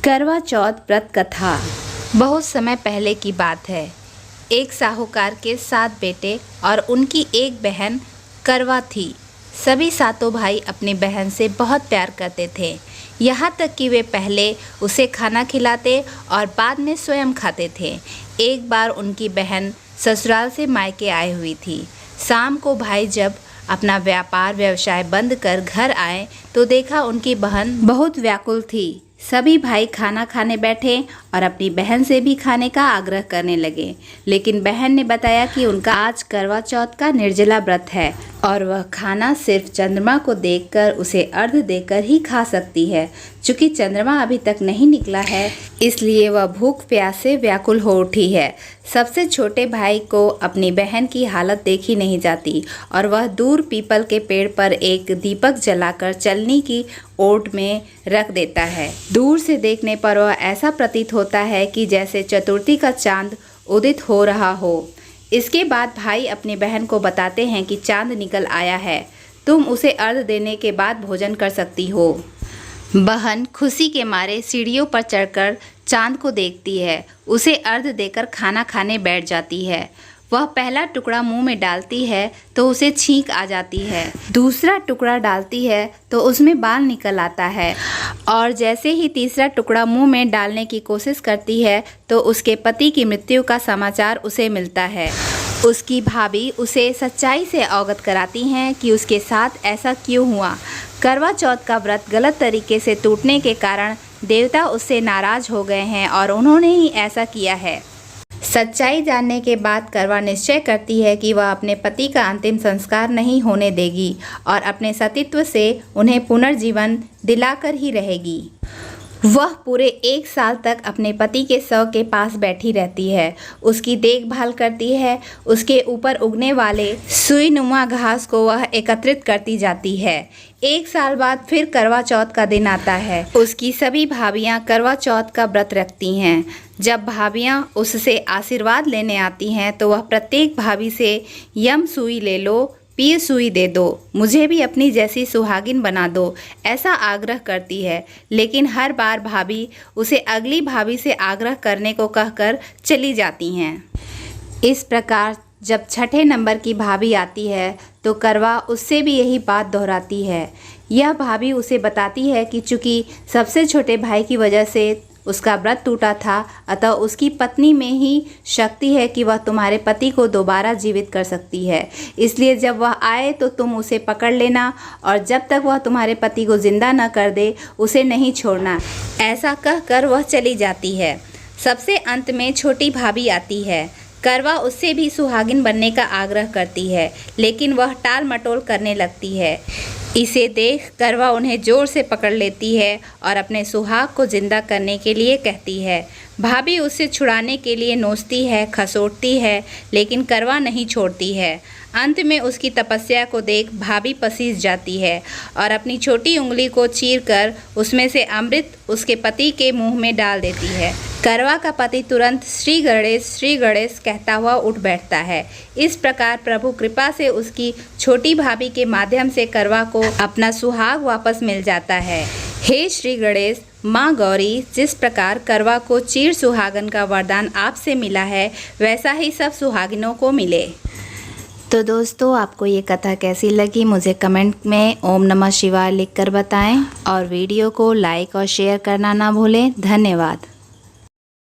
करवा चौथ व्रत कथा। बहुत समय पहले की बात है। एक साहूकार के 7 बेटे और उनकी एक बहन करवा थी। सभी सातों भाई अपनी बहन से बहुत प्यार करते थे, यहाँ तक कि वे पहले उसे खाना खिलाते और बाद में स्वयं खाते थे। एक बार उनकी बहन ससुराल से मायके आई हुई थी। शाम को भाई जब अपना व्यापार व्यवसाय बंद कर घर आए तो देखा उनकी बहन बहुत व्याकुल थी। सभी भाई खाना खाने बैठे और अपनी बहन से भी खाने का आग्रह करने लगे, लेकिन बहन ने बताया कि उनका आज करवा चौथ का निर्जला व्रत है और वह खाना सिर्फ चंद्रमा को देखकर उसे अर्घ देकर ही खा सकती है। चूँकि चंद्रमा अभी तक नहीं निकला है, इसलिए वह भूख प्यास से व्याकुल हो उठी है। सबसे छोटे भाई को अपनी बहन की हालत देखी नहीं जाती और वह दूर पीपल के पेड़ पर एक दीपक जलाकर चलनी की ओट में रख देता है। दूर से देखने पर वह ऐसा प्रतीत होता है कि जैसे चतुर्थी का चांद उदित हो रहा हो। इसके बाद भाई अपनी बहन को बताते हैं कि चांद निकल आया है, तुम उसे अर्घ देने के बाद भोजन कर सकती हो। बहन खुशी के मारे सीढ़ियों पर चढ़कर चांद को देखती है, उसे अर्घ देकर खाना खाने बैठ जाती है। वह पहला टुकड़ा मुंह में डालती है तो उसे छींक आ जाती है, दूसरा टुकड़ा डालती है तो उसमें बाल निकल आता है और जैसे ही तीसरा टुकड़ा मुंह में डालने की कोशिश करती है तो उसके पति की मृत्यु का समाचार उसे मिलता है। उसकी भाभी उसे सच्चाई से अवगत कराती हैं कि उसके साथ ऐसा क्यों हुआ। करवा चौथ का व्रत गलत तरीके से टूटने के कारण देवता उससे नाराज हो गए हैं और उन्होंने ही ऐसा किया है। सच्चाई जानने के बाद करवा निश्चय करती है कि वह अपने पति का अंतिम संस्कार नहीं होने देगी और अपने सतीत्व से उन्हें पुनर्जीवन दिलाकर ही रहेगी। वह पूरे 1 साल तक अपने पति के शव के पास बैठी रहती है, उसकी देखभाल करती है। उसके ऊपर उगने वाले सुईनुमा घास को वह एकत्रित करती जाती है। 1 साल बाद फिर करवा चौथ का दिन आता है। उसकी सभी भाभियां करवा चौथ का व्रत रखती हैं। जब भाभियां उससे आशीर्वाद लेने आती हैं तो वह प्रत्येक भाभी से यम सुई ले लो, पीर सुई दे दो, मुझे भी अपनी जैसी सुहागिन बना दो, ऐसा आग्रह करती है। लेकिन हर बार भाभी उसे अगली भाभी से आग्रह करने को कहकर चली जाती हैं। इस प्रकार जब छठे नंबर की भाभी आती है तो करवा उससे भी यही बात दोहराती है। यह भाभी उसे बताती है कि चूँकि सबसे छोटे भाई की वजह से उसका व्रत टूटा था, अतः उसकी पत्नी में ही शक्ति है कि वह तुम्हारे पति को दोबारा जीवित कर सकती है। इसलिए जब वह आए तो तुम उसे पकड़ लेना और जब तक वह तुम्हारे पति को जिंदा न कर दे उसे नहीं छोड़ना। ऐसा कहकर वह चली जाती है। सबसे अंत में छोटी भाभी आती है। करवा उससे भी सुहागिन बनने का आग्रह करती है, लेकिन वह टाल मटोल करने लगती है। इसे देख करवा उन्हें जोर से पकड़ लेती है और अपने सुहाग को जिंदा करने के लिए कहती है। भाभी उससे छुड़ाने के लिए नोचती है, खसोटती है, लेकिन करवा नहीं छोड़ती है। अंत में उसकी तपस्या को देख भाभी पसीज जाती है और अपनी छोटी उंगली को चीरकर उसमें से अमृत उसके पति के मुंह में डाल देती है। करवा का पति तुरंत श्री गणेश कहता हुआ उठ बैठता है। इस प्रकार प्रभु कृपा से उसकी छोटी भाभी के माध्यम से करवा को अपना सुहाग वापस मिल जाता है। हे श्री गणेश, माँ गौरी, जिस प्रकार करवा को चीर सुहागन का वरदान आपसे मिला है वैसा ही सब सुहागिनों को मिले। तो दोस्तों, आपको ये कथा कैसी लगी मुझे कमेंट में ओम नमः शिवाय लिखकर बताएं और वीडियो को लाइक और शेयर करना ना भूलें। धन्यवाद।